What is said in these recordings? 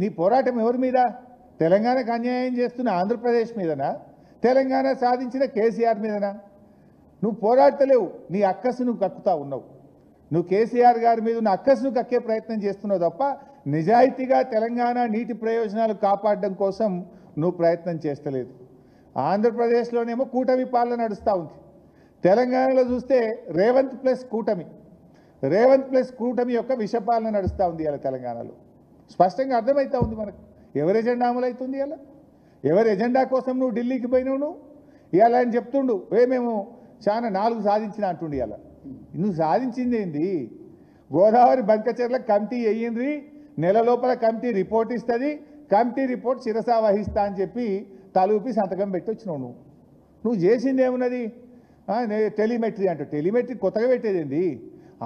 నీ పోరాటం ఎవరి మీద? తెలంగాణకు అన్యాయం చేస్తున్న ఆంధ్రప్రదేశ్ మీదనా, తెలంగాణ సాధించిన కేసీఆర్ మీదనా? నువ్వు పోరాడతలేవు, నీ అక్కసు నువ్వు కక్కుతా ఉన్నావు. నువ్వు కేసీఆర్ గారి మీద ఉన్న అక్కసును కక్కే ప్రయత్నం చేస్తున్నావు తప్ప నిజాయితీగా తెలంగాణ నీటి ప్రయోజనాలు కాపాడడం కోసం నువ్వు ప్రయత్నం చేస్తలేదు. ఆంధ్రప్రదేశ్లోనేమో కూటమి పాలన నడుస్తూ ఉంది. తెలంగాణలో చూస్తే రేవంత్ ప్లస్ కూటమి యొక్క విషపాలన నడుస్తూ ఉంది ఇలా తెలంగాణలో. స్పష్టంగా అర్థమవుతా ఉంది మనకు ఎవరి ఎజెండా అమలవుతుంది. ఇలా ఎవరి ఎజెండా కోసం నువ్వు ఢిల్లీకి పోయినావు. నువ్వు ఇవాళ ఆయన చెప్తుండు మేము చాలా 4 సాధించిన అంటుండు. ఇలా నువ్వు సాధించింది ఏంది? గోదావరి బంకచెర్ల కమిటీ వేయిండ్రి, నెల లోపల కమిటీ రిపోర్ట్ ఇస్తుంది, కమిటీ రిపోర్ట్ శిరసా వహిస్తా అని చెప్పి తలూపి సంతకం పెట్టి వచ్చినావు. నువ్వు చేసింది ఏమున్నది? టెలిమెట్రీ అంట. టెలిమెట్రీ కొత్తగా పెట్టేది ఏంది?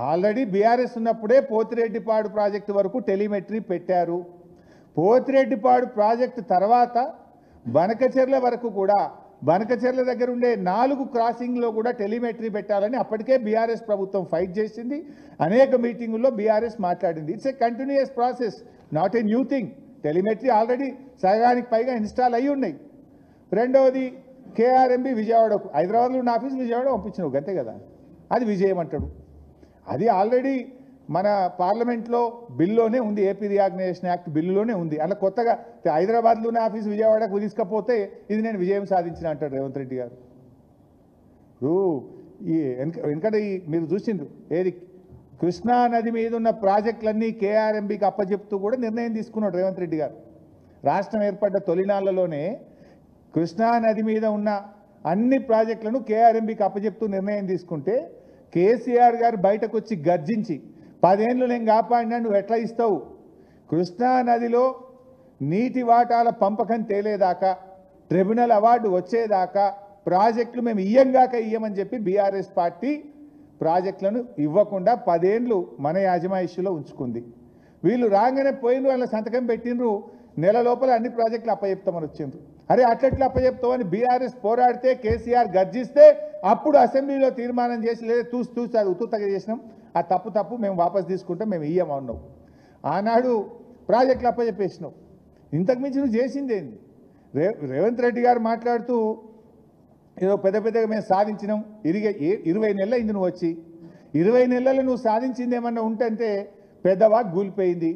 ఆల్రెడీ బీఆర్ఎస్ ఉన్నప్పుడే పోతిరెడ్డిపాడు ప్రాజెక్టు వరకు టెలిమెట్రీ పెట్టారు. పోతిరెడ్డిపాడు ప్రాజెక్టు తర్వాత బనకచెర్ల వరకు కూడా, బనకచెర్ల దగ్గర ఉండే 4 క్రాసింగ్లో కూడా టెలిమెట్రీ పెట్టాలని అప్పటికే బీఆర్ఎస్ ప్రభుత్వం ఫైట్ చేసింది. అనేక మీటింగుల్లో బీఆర్ఎస్ మాట్లాడింది. It's a continuous process, not a new thing. Telemetry already సగానికి పైగా ఇన్స్టాల్ అయ్యి ఉన్నాయి. రెండవది కేఆర్ఎంబి విజయవాడకు, హైదరాబాద్లో ఉన్న ఆఫీస్ విజయవాడ పంపించినావు అంతే కదా, అది విజయం అంటాడు. అది ఆల్రెడీ మన పార్లమెంట్లో బిల్లులోనే ఉంది, ఏపీ రీఆర్గనైజేషన్ యాక్ట్ బిల్లులోనే ఉంది. అలా కొత్తగా హైదరాబాద్లోనే ఆఫీస్ విజయవాడకు తీసుకపోతే ఇది నేను విజయం సాధించిన అంటాడు రేవంత్ రెడ్డి గారు. ఈ వెనకట మీరు చూసిండ్రు ఏది కృష్ణా నది మీద ఉన్న ప్రాజెక్టులన్నీ కేఆర్ఎంబికి అప్పచెప్తూ కూడా నిర్ణయం తీసుకున్నాడు రేవంత్ రెడ్డి గారు. రాష్ట్రం ఏర్పడ్డ తొలినాళ్లలోనే కృష్ణా నది మీద ఉన్న అన్ని ప్రాజెక్టులను కేఆర్ఎంబికి అప్పచెప్తూ నిర్ణయం తీసుకుంటే కేసీఆర్ గారు బయటకు వచ్చి గర్జించి 10 ఏళ్ళు నేను కాపాడినా నువ్వు ఎట్లా ఇస్తావు? కృష్ణా నదిలో నీటి వాటాల పంపకం తేలేదాకా, ట్రిబ్యునల్ అవార్డు వచ్చేదాకా ప్రాజెక్టులు మేము ఇయ్యమని చెప్పి బీఆర్ఎస్ పార్టీ ప్రాజెక్టులను ఇవ్వకుండా 10 ఏళ్ళు మన యాజమాయిషిలో ఉంచుకుంది. వీళ్ళు రాగానే పోయిన వాళ్ళ సంతకం పెట్టినరు, నెల లోపల అన్ని ప్రాజెక్టులు అప్పచెప్తామని వచ్చిండ్రు. అరే అట్లట్లా అప్పచెప్తామని బీఆర్ఎస్ పోరాడితే కేసీఆర్ గర్జిస్తే అప్పుడు అసెంబ్లీలో తీర్మానం చేసి లేదా చూసి అది ఉత్తుతగా చేసినాం, ఆ తప్పు మేము వాపస్ తీసుకుంటాం, మేము ఇయ్యమన్నావు. ఆనాడు ప్రాజెక్టులు అప్పచెప్పేసినావు. ఇంతకుమించి నువ్వు చేసిందేంది? రేవంత్ రెడ్డి గారు మాట్లాడుతూ ఏదో పెద్దగా మేము సాధించినాం, 20 నెలలు అయింది నువ్వు వచ్చి, 20 నెలలు నువ్వు సాధించింది ఏమన్నా ఉంటే పెద్దవాగ్ కూలిపోయింది,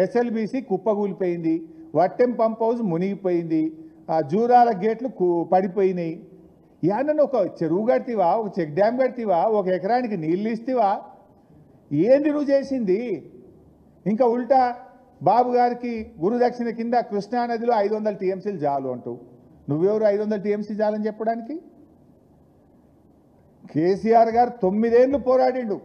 ఎస్ఎల్బీసీ కుప్పగూలిపోయింది, వట్టెం పంప్ హౌస్ మునిగిపోయింది, ఆ జూరాల గేట్లు పడిపోయినాయి. యానను ఒక చెరువు కడితివా, ఒక చెక్ డ్యామ్ కడితివా, ఒక ఎకరానికి నీళ్ళు ఇస్తావా? ఏంది నువ్వు చేసింది? ఇంకా ఉల్టా బాబు గారికి గురుదక్షిణ కింద కృష్ణానదిలో 500 టీఎంసీలు చాలు అంటూ, నువ్వెవరు 500 టీఎంసీ చాలని చెప్పడానికి? కేసీఆర్ గారు 9 ఏళ్ళు పోరాడిండు.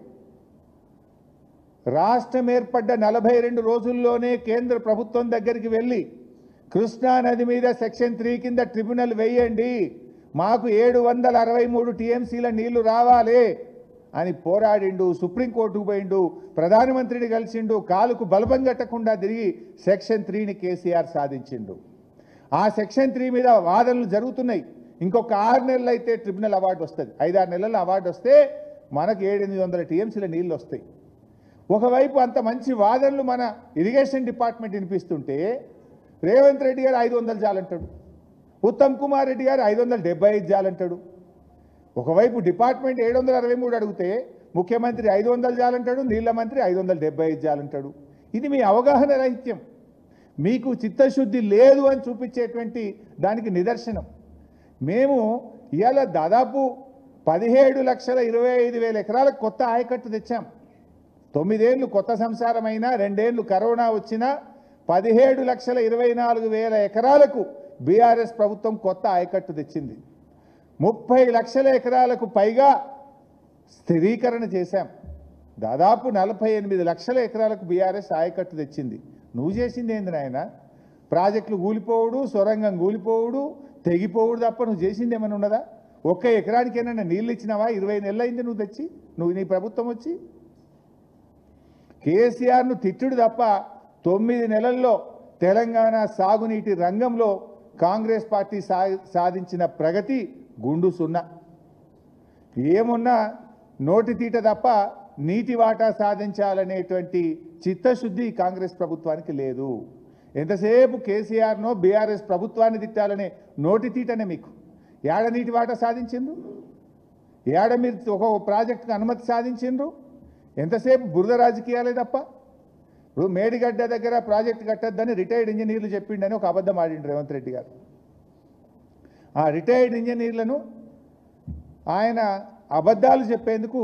రాష్ట్రం ఏర్పడ్డ 42 రోజుల్లోనే కేంద్ర ప్రభుత్వం దగ్గరికి వెళ్ళి కృష్ణా నది మీద సెక్షన్ 3 కింద ట్రిబ్యునల్ వేయండి, మాకు 763 టీఎంసీల నీళ్లు రావాలి అని పోరాడిండు. సుప్రీంకోర్టుకు పోయిండు, ప్రధానమంత్రిని కలిసిండు, కాలుకు బలపం కట్టకుండా తిరిగి సెక్షన్ 3ని కేసీఆర్ సాధించిండు. ఆ సెక్షన్ 3 మీద వాదనలు జరుగుతున్నాయి. ఇంకొక 6 నెలలు అయితే ట్రిబ్యునల్ అవార్డు వస్తుంది. 5-6 నెలల అవార్డు వస్తే మనకు 700-800 టీఎంసీల నీళ్ళు వస్తాయి. ఒకవైపు అంత మంచి వాదనలు మన ఇరిగేషన్ డిపార్ట్మెంట్ వినిపిస్తుంటే రేవంత్ రెడ్డి గారు 500 చాలంటాడు, ఉత్తమ్ కుమార్ రెడ్డి గారు 575 చాలంటాడు. ఒకవైపు డిపార్ట్మెంట్ 763 అడిగితే ముఖ్యమంత్రి 500 చాలంటాడు, నీళ్ల మంత్రి 575 చాలంటాడు. ఇది మీ అవగాహన రాహిత్యం, మీకు చిత్తశుద్ధి లేదు అని చూపించేటువంటి దానికి నిదర్శనం. మేము ఇవాళ దాదాపు 17,25,000 ఎకరాలకు కొత్త ఆయకట్టు తెచ్చాం. 9 ఏళ్ళు కొత్త సంసారమైనా, 2 ఏళ్ళు కరోనా వచ్చినా 17,24,000 ఎకరాలకు బీఆర్ఎస్ ప్రభుత్వం కొత్త ఆయకట్టు తెచ్చింది. 30 లక్షల ఎకరాలకు పైగా స్థిరీకరణ చేశాం. దాదాపు 48 లక్షల ఎకరాలకు బీఆర్ఎస్ ఆయకట్టు తెచ్చింది. నువ్వు చేసింది ఏంది నాయన? ప్రాజెక్టులు కూలిపోవుడు, సొరంగం కూలిపోవుడు, తెగిపోవుడు తప్ప నువ్వు చేసింది ఏమైనా ఉన్నదా? ఒక్క ఎకరానికి ఏమైనా నీళ్ళు ఇచ్చినావా? 20 నెలలు అయింది నువ్వు తెచ్చి, నీ ప్రభుత్వం వచ్చి. కేసీఆర్ను తిట్టుడు తప్ప 9 నెలల్లో తెలంగాణ సాగునీటి రంగంలో కాంగ్రెస్ పార్టీ సాధించిన ప్రగతి గుండు సున్నా. ఏమున్నా నోటి తీట తప్ప నీటి వాటా సాధించాలనేటువంటి చిత్తశుద్ధి కాంగ్రెస్ ప్రభుత్వానికి లేదు. ఎంతసేపు కేసీఆర్నో బీఆర్ఎస్ ప్రభుత్వాన్ని తిట్టాలనే నోటి తీటనే మీకు. ఏడ నీటి వాటా సాధించిండ్రు, ఏడ మీరు ఒక ప్రాజెక్టుకు అనుమతి సాధించిండ్రు, ఎంతసేపు బురద రాజకీయాలే తప్ప. ఇప్పుడు మేడిగడ్డ దగ్గర ప్రాజెక్టు కట్టద్దని రిటైర్డ్ ఇంజనీర్లు చెప్పిండని ఒక అబద్ధం ఆడిండు రేవంత్ రెడ్డి గారు. ఆ రిటైర్డ్ ఇంజనీర్లను ఆయన అబద్ధాలు చెప్పేందుకు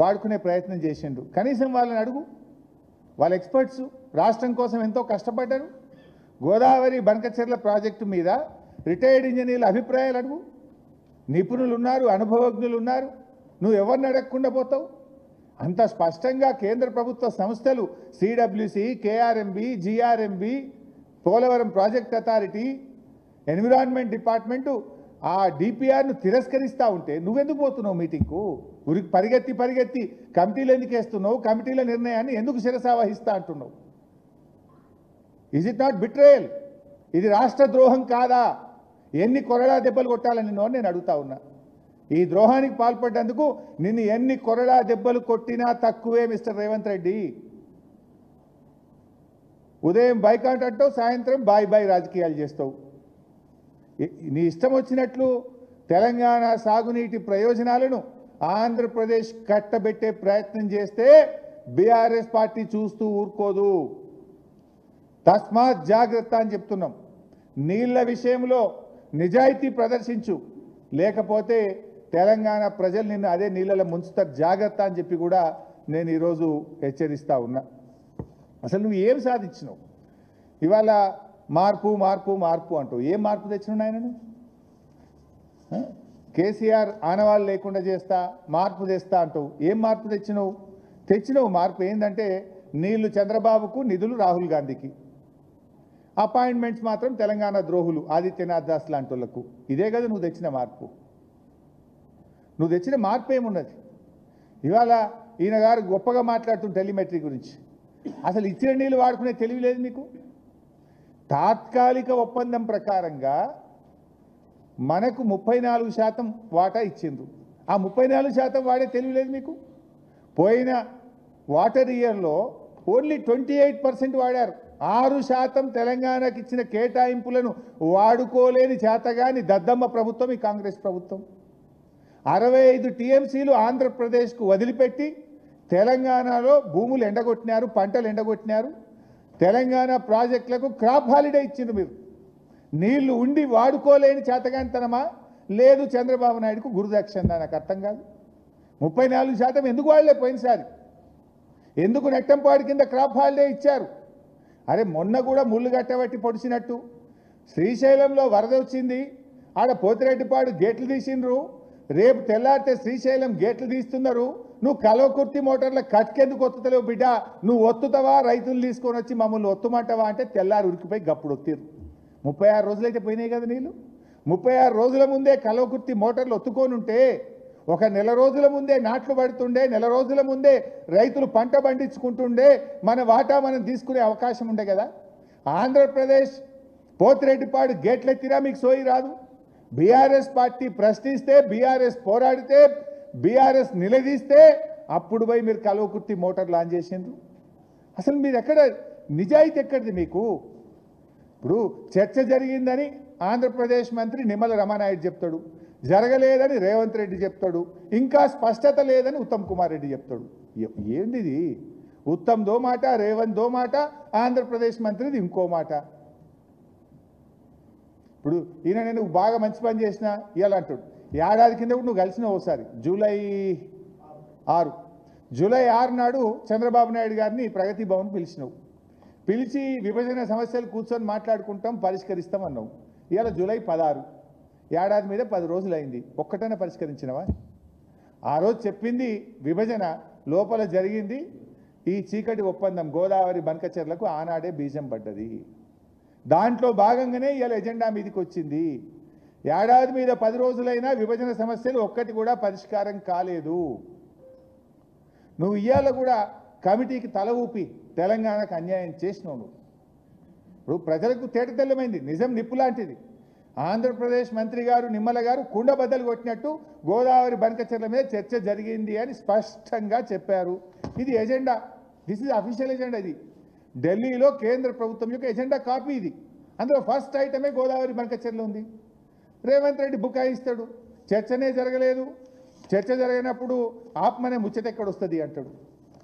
వాడుకునే ప్రయత్నం చేసిండు. కనీసం వాళ్ళని అడుగు, వాళ్ళ ఎక్స్పర్ట్స్ రాష్ట్రం కోసం ఎంతో కష్టపడ్డారు. గోదావరి బనకచెర్ల ప్రాజెక్టు మీద రిటైర్డ్ ఇంజనీర్ల అభిప్రాయాలు అడుగు. నిపుణులు ఉన్నారు, అనుభవజ్ఞులు ఉన్నారు. నువ్వు ఎవరిని అడగకుండా పోతావు? అంత స్పష్టంగా కేంద్ర ప్రభుత్వ సంస్థలు CWC, KRMB, GRMB, Polavaram project authority, environment department ఆ డిపిఆర్ను తిరస్కరిస్తూ ఉంటే నువ్వెందుకు పోతున్నావు మీటింగ్కు? ఉరికి పరిగెత్తి కమిటీలు ఎందుకు వేస్తున్నావు? కమిటీల నిర్ణయాన్ని ఎందుకు శిరసావహిస్తా అంటున్నావు? Is it not betrayal? ఇది రాష్ట్ర ద్రోహం కాదా? ఎన్ని కొరడా దెబ్బలు కొట్టాలని నేను అడుగుతా ఉన్నా. ఈ ద్రోహానికి పాల్పడ్డందుకు నిన్ను ఎన్ని కొరడా దెబ్బలు కొట్టినా తక్కువే మిస్టర్ రేవంత్ రెడ్డి. ఉదయం బైకాట్ అంటావు, సాయంత్రం బాయ్ రాజకీయాలు చేస్తావు. నీ ఇష్టం వచ్చినట్లు తెలంగాణ సాగునీటి ప్రయోజనాలను ఆంధ్రప్రదేశ్ కట్టబెట్టే ప్రయత్నం చేస్తే బీఆర్ఎస్ పార్టీ చూస్తూ ఊరుకోదు. తస్మాత్ జాగ్రత్త అని చెప్తున్నాం. నీళ్ల విషయంలో నిజాయితీ ప్రదర్శించు, లేకపోతే తెలంగాణ ప్రజలు నిన్ను అదే నీళ్ళలో ముంచుతారు. జాగ్రత్త అని చెప్పి కూడా నేను ఈరోజు హెచ్చరిస్తా ఉన్నా. అసలు నువ్వు ఏం సాధించినావు? ఇవాళ మార్పు అంటూ ఏం మార్పు తెచ్చినావు ఆయనను? కేసీఆర్ ఆనవాళ్ళు లేకుండా చేస్తా, మార్పు తెస్తా అంటావు. ఏం మార్పు తెచ్చినావు? మార్పు ఏంటంటే నీళ్లు చంద్రబాబుకు, నిధులు రాహుల్ గాంధీకి, అపాయింట్మెంట్స్ మాత్రం తెలంగాణ ద్రోహులు ఆదిత్యనాథ్ దాస్ లాంటి వాళ్ళకు. ఇదే కదా నువ్వు తెచ్చిన మార్పు. నువ్వు తెచ్చిన మార్పు ఏమున్నది? ఇవాళ ఈయన గారు గొప్పగా మాట్లాడుతున్న టెలిమెట్రీ గురించి. అసలు ఇచ్చిన నీళ్ళు వాడుకునే తెలివి లేదు మీకు. తాత్కాలిక ఒప్పందం ప్రకారంగా మనకు 34% వాటా ఇచ్చిండ్రు. ఆ 34% వాడే తెలివి లేదు మీకు. పోయిన వాటర్ ఇయర్లో ఓన్లీ 28% వాడారు. 6% తెలంగాణకి ఇచ్చిన కేటాయింపులను వాడుకోలేని చేతగాని దద్దమ్మ ప్రభుత్వం ఈ కాంగ్రెస్ ప్రభుత్వం. 65 టీఎంసీలు ఆంధ్రప్రదేశ్కు వదిలిపెట్టి తెలంగాణలో భూములు ఎండగొట్టినారు, పంటలు ఎండగొట్టినారు. తెలంగాణ ప్రాజెక్టులకు క్రాప్ హాలిడే ఇచ్చింది మీరు. నీళ్లు ఉండి వాడుకోలేని చేతగానితనమా? లేదు చంద్రబాబు నాయుడుకు గురుదక్షిణ. నాకు అర్థం కాదు. 34% ఎందుకు వాడలే పోయినసారి? ఎందుకు నెట్టంపాడు కింద క్రాప్ హాలిడే ఇచ్చారు? అరే మొన్న కూడా ముళ్ళు గట్టబట్టి పొడిచినట్టు శ్రీశైలంలో వరద వచ్చింది, ఆడ పోతిరెడ్డిపాడు గేట్లు తీసిండ్రు. రేపు తెల్లారితే శ్రీశైలం గేట్లు తీస్తున్నారు. నువ్వు కల్వకుర్తి మోటార్ల కట్కెందుకు ఒత్తుతలేవు బిడ్డ? నువ్వు ఒత్తుతావా? రైతులు తీసుకొని వచ్చి మమ్మల్ని ఒత్తుమంటావా అంటే తెల్లారు ఉరికిపోయి గప్పుడు ఒత్తిరు. 36 రోజులైతే పోయినాయి కదా నీళ్ళు. 36 రోజుల ముందే కల్వకుర్తి మోటార్లు ఒత్తుకొని ఉంటే, ఒక నెల రోజుల ముందే నాట్లు పడుతుండే, నెల రోజుల ముందే రైతులు పంట పండించుకుంటుండే, మన వాటా మనం తీసుకునే అవకాశం ఉండే కదా. ఆంధ్రప్రదేశ్ పోతిరెడ్డిపాడు గేట్లెత్తిరా మీకు సోయి రాదు. బీఆర్ఎస్ పార్టీ ప్రశ్నిస్తే, బీఆర్ఎస్ పోరాడితే, బీఆర్ఎస్ నిలదీస్తే అప్పుడు పోయి మీరు కల్వకుర్తి మోటార్ లాంచ్ చేసిండ్రు. అసలు మీరు ఎక్కడ నిజాయితీ ఎక్కడిది మీకు? ఇప్పుడు చర్చ జరిగిందని ఆంధ్రప్రదేశ్ మంత్రి నిమ్మల రమానాయుడు చెప్తాడు, జరగలేదని రేవంత్ రెడ్డి చెప్తాడు, ఇంకా స్పష్టత లేదని ఉత్తమ్ కుమార్ రెడ్డి చెప్తాడు. ఏంది ఇది? ఉత్తమ్ దో మాట, రేవంత్ దో మాట, ఆంధ్రప్రదేశ్ మంత్రిది ఇంకో మాట. ఇప్పుడు ఈయన నేను బాగా మంచి పని చేసిన ఇవాళ అంటాడు. ఏడాది కింద కూడా నువ్వు కలిసిన ఒకసారి జూలై 6 నాడు చంద్రబాబు నాయుడు గారిని ప్రగతి భవన్ పిలిచినావు. పిలిచి విభజన సమస్యలు కూర్చొని మాట్లాడుకుంటాం, పరిష్కరిస్తాం అన్నావు. ఇవాళ జూలై 16, ఏడాది మీద 10 రోజులు అయింది. ఒక్కటైనా పరిష్కరించినవా? ఆ రోజు చెప్పింది విభజన లోపల జరిగింది. ఈ చీకటి ఒప్పందం గోదావరి బనకచెర్లకు ఆనాడే బీజం పడ్డది. దాంట్లో భాగంగానే ఇవాళ ఎజెండా మీదకి వచ్చింది. ఏడాది మీద 10 రోజులైనా విభజన సమస్యలు ఒక్కటి కూడా పరిష్కారం కాలేదు. నువ్వు ఇవాళ కూడా కమిటీకి తల ఊపి తెలంగాణకు అన్యాయం చేసినావు. నువ్వు ఇప్పుడు ప్రజలకు తేటతెల్లమైంది, నిజం నిప్పు లాంటిది. ఆంధ్రప్రదేశ్ మంత్రి గారు నిమ్మల గారు కుండ బద్దలు కొట్టినట్టు గోదావరి బనకచెర్ల మీద చర్చ జరిగింది అని స్పష్టంగా చెప్పారు. ఇది agenda, this is official agenda. ఇది ఢిల్లీలో కేంద్ర ప్రభుత్వం యొక్క ఎజెండా కాపీ ఇది. అందులో ఫస్ట్ ఐటమే గోదావరి బంకచెర్లో ఉంది. రేవంత్ రెడ్డి బుకాయిస్తాడు, చర్చనే జరగలేదు, చర్చ జరిగినప్పుడు ఆత్మనే ముచ్చట ఎక్కడ వస్తుంది అంటాడు.